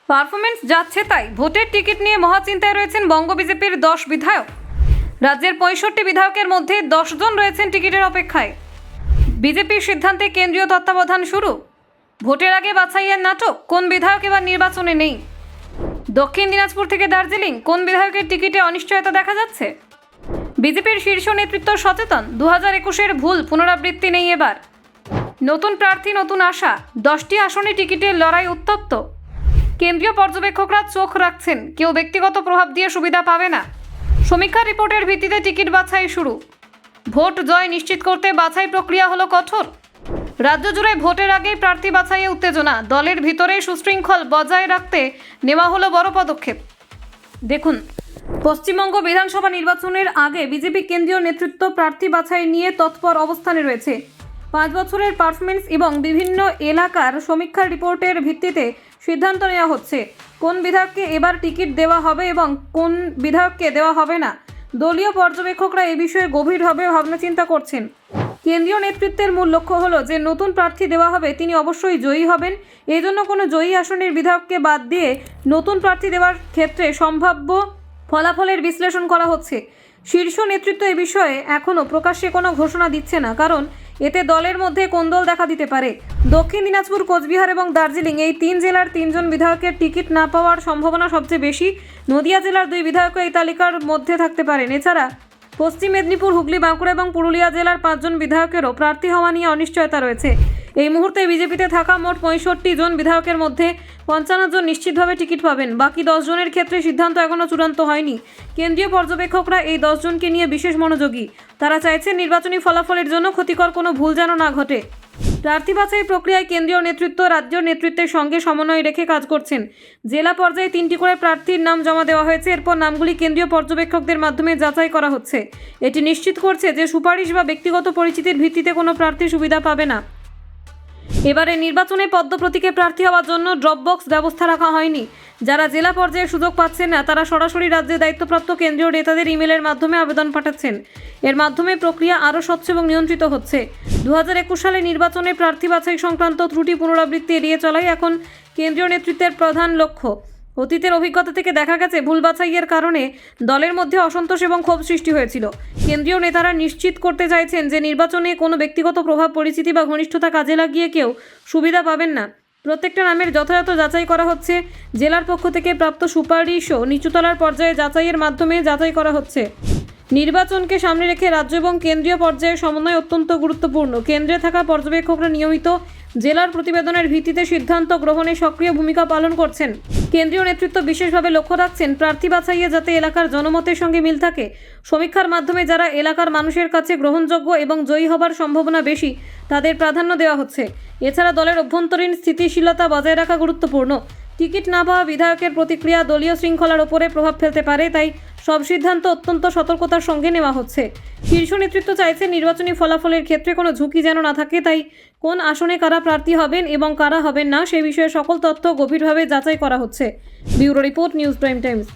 Performance যাচ্ছে তাই ভোটের টিকিট নিয়ে মহাচিন্তায় রয়েছেন বঙ্গ বিজেপির 10 বিধায়ক। রাজ্যের 65 বিধায়কের মধ্যে 10 জন রয়েছেন টিকিটের অপেক্ষায়। বিজেপির সিদ্ধান্তে কেন্দ্রীয় তত্ত্বাবধান শুরু। ভোটের আগে বাছাইয়ের নাটক, কোন বিধায়ক এবার নির্বাচনে নেই। দক্ষিণ দিনাজপুর থেকে দার্জিলিং, কোন বিধায়কের টিকিটে অনিশ্চয়তা দেখা যাচ্ছে। বিজেপির শীর্ষ নেতৃত্ব সচেতন, 2021-এর ভুল পুনরাবৃত্তি নেই এবার। নতুন প্রার্থী, নতুন আশা, 10টি আসনে টিকিটের লড়াই উত্তপ্ত। কেন্দ্রীয় পর্যবেক্ষকরা চোখ রাখছেন, কেউ ব্যক্তিগত প্রভাব দিয়ে সুবিধা পাবে না। সমীক্ষা রিপোর্টের ভিত্তিতে টিকিট বাছাই শুরু। ভোট জয় নিশ্চিত করতে বাছাই প্রক্রিয়া হলো কঠোর। রাজ্য জুড়ে ভোটের আগেই প্রার্থী বাছাইয়ে উত্তেজনা, দলের ভিতরে সুশৃঙ্খল বজায় রাখতে নেওয়া হলো বড় পদক্ষেপ। দেখুন, পশ্চিমবঙ্গ বিধানসভা নির্বাচনের আগে বিজেপি কেন্দ্রীয় নেতৃত্ব প্রার্থী বাছাই নিয়ে তৎপর অবস্থানে রয়েছে। 5 বছরের পারফরমেন্স এবং বিভিন্ন এলাকার সমীক্ষার রিপোর্টের ভিত্তিতে সিদ্ধান্ত নেওয়া হচ্ছে কোন বিধায়ককে এবার টিকিট দেওয়া হবে এবং কোন বিধায়ককে দেওয়া হবে না। দলীয় পর্যবেক্ষকরা এ বিষয়ে গভীরভাবে ভাবনা চিন্তা করছেন। কেন্দ্রীয় নেতৃত্বের মূল লক্ষ্য হলো যে নতুন প্রার্থী দেওয়া হবে তিনি অবশ্যই জয়ী হবেন। এই জন্য কোনো জয়ী আসনের বিধায়ককে বাদ দিয়ে নতুন প্রার্থী দেওয়ার ক্ষেত্রে সম্ভাব্য ফলাফলের বিশ্লেষণ করা হচ্ছে। শীর্ষ নেতৃত্ব এ বিষয়ে এখনও প্রকাশ্যে কোনো ঘোষণা দিচ্ছে না, কারণ এতে দলের মধ্যে কোন্দল দেখা দিতে পারে। দক্ষিণ দিনাজপুর, কোচবিহার এবং দার্জিলিং এই 3 জেলার 3 জন বিধায়কের টিকিট না পাওয়ার সম্ভাবনা সবচেয়ে বেশি। নদিয়া জেলার 2 বিধায়কও এই তালিকার মধ্যে থাকতে পারেন। এছাড়া পশ্চিম মেদিনীপুর, হুগলি, বাঁকুড়া এবং পুরুলিয়া জেলার 5 জন বিধায়কেরও প্রার্থী হওয়া নিয়ে অনিশ্চয়তা রয়েছে। এই মুহূর্তে বিজেপিতে থাকা মোট 65 জন বিধায়কের মধ্যে 55 জন নিশ্চিতভাবে টিকিট পাবেন। বাকি 10 জনের ক্ষেত্রে সিদ্ধান্ত এখনও চূড়ান্ত হয়নি। কেন্দ্রীয় পর্যবেক্ষকরা এই 10 জনকে নিয়ে বিশেষ মনোযোগী। তারা চাইছেন নির্বাচনী ফলাফলের জন্য ক্ষতিকর কোনো ভুল যেন না ঘটে। প্রার্থী বাছাই প্রক্রিয়ায় কেন্দ্রীয় নেতৃত্ব রাজ্য নেতৃত্বের সঙ্গে সমন্বয় রেখে কাজ করছেন। জেলা পর্যায়ে 3টি করে প্রার্থীর নাম জমা দেওয়া হয়েছে। এরপর নামগুলি কেন্দ্রীয় পর্যবেক্ষকদের মাধ্যমে যাচাই করা হচ্ছে। এটি নিশ্চিত করছে যে সুপারিশ বা ব্যক্তিগত পরিচিতির ভিত্তিতে কোনো প্রার্থী সুবিধা পাবে না। এবারে নির্বাচনে পদ্ম প্রতীকে প্রার্থী হওয়ার জন্য ড্রপ বক্স ব্যবস্থা রাখা হয়নি। যারা জেলা পর্যায়ে সুযোগ পাচ্ছেন না তারা সরাসরি রাজ্যে দায়িত্বপ্রাপ্ত কেন্দ্রীয় নেতাদের ইমেলের মাধ্যমে আবেদন পাঠাচ্ছেন। এর মাধ্যমে প্রক্রিয়া আরও স্বচ্ছ এবং নিয়ন্ত্রিত হচ্ছে। 2021 সালে নির্বাচনে প্রার্থী বাছাই সংক্রান্ত ত্রুটি পুনরাবৃত্তি এড়িয়ে চলাই এখন কেন্দ্রীয় নেতৃত্বের প্রধান লক্ষ্য। অতীতের অভিজ্ঞতা থেকে দেখা গেছে ভুল বাছাইয়ের কারণে দলের মধ্যে অসন্তোষ এবং ক্ষোভ সৃষ্টি হয়েছিল। কেন্দ্রীয় নেতারা নিশ্চিত করতে চাইছেন যে নির্বাচনে কোনো ব্যক্তিগত প্রভাব, পরিচিতি বা ঘনিষ্ঠতা কাজে লাগিয়ে কেউ সুবিধা পাবেন না। প্রত্যেকটা নামের যথাযথ যাচাই করা হচ্ছে। জেলার পক্ষ থেকে প্রাপ্ত সুপারিশও নিচুতলার পর্যায়ে যাচাইয়ের মাধ্যমে যাচাই করা হচ্ছে। নির্বাচনকে সামনে রেখে রাজ্য এবং কেন্দ্রীয় পর্যায়ে সমন্বয় অত্যন্ত গুরুত্বপূর্ণ। কেন্দ্রে থাকা পর্যবেক্ষকরা নিয়মিত জেলার প্রতিবেদনের ভিত্তিতে সিদ্ধান্ত গ্রহণে সক্রিয় ভূমিকা পালন করছেন। কেন্দ্রীয় নেতৃত্ব বিশেষভাবে লক্ষ্য রাখছেন প্রার্থী বাছাইয়ে যাতে এলাকার জনমতের সঙ্গে মিল থাকে। সমীক্ষার মাধ্যমে যারা এলাকার মানুষের কাছে গ্রহণযোগ্য এবং জয়ী হবার সম্ভাবনা বেশি তাদের প্রাধান্য দেওয়া হচ্ছে। এছাড়া দলের অভ্যন্তরীণ স্থিতিশীলতা বজায় রাখা গুরুত্বপূর্ণ। টিকিট না পাওয়া বিধায়কের প্রতিক্রিয়া দলীয় শৃঙ্খলার ওপরে প্রভাব ফেলতে পারে, তাই সব সিদ্ধান্ত অত্যন্ত সতর্কতার সঙ্গে নেওয়া হচ্ছে। শীর্ষ নেতৃত্ব চাইছে নির্বাচনী ফলাফলের ক্ষেত্রে কোনো ঝুঁকি যেন না থাকে, তাই কোন আসনে কারা প্রার্থী হবেন এবং কারা হবেন না সে বিষয়ে সকল তথ্য গভীরভাবে যাচাই করা হচ্ছে। Bureau report, news prime Times.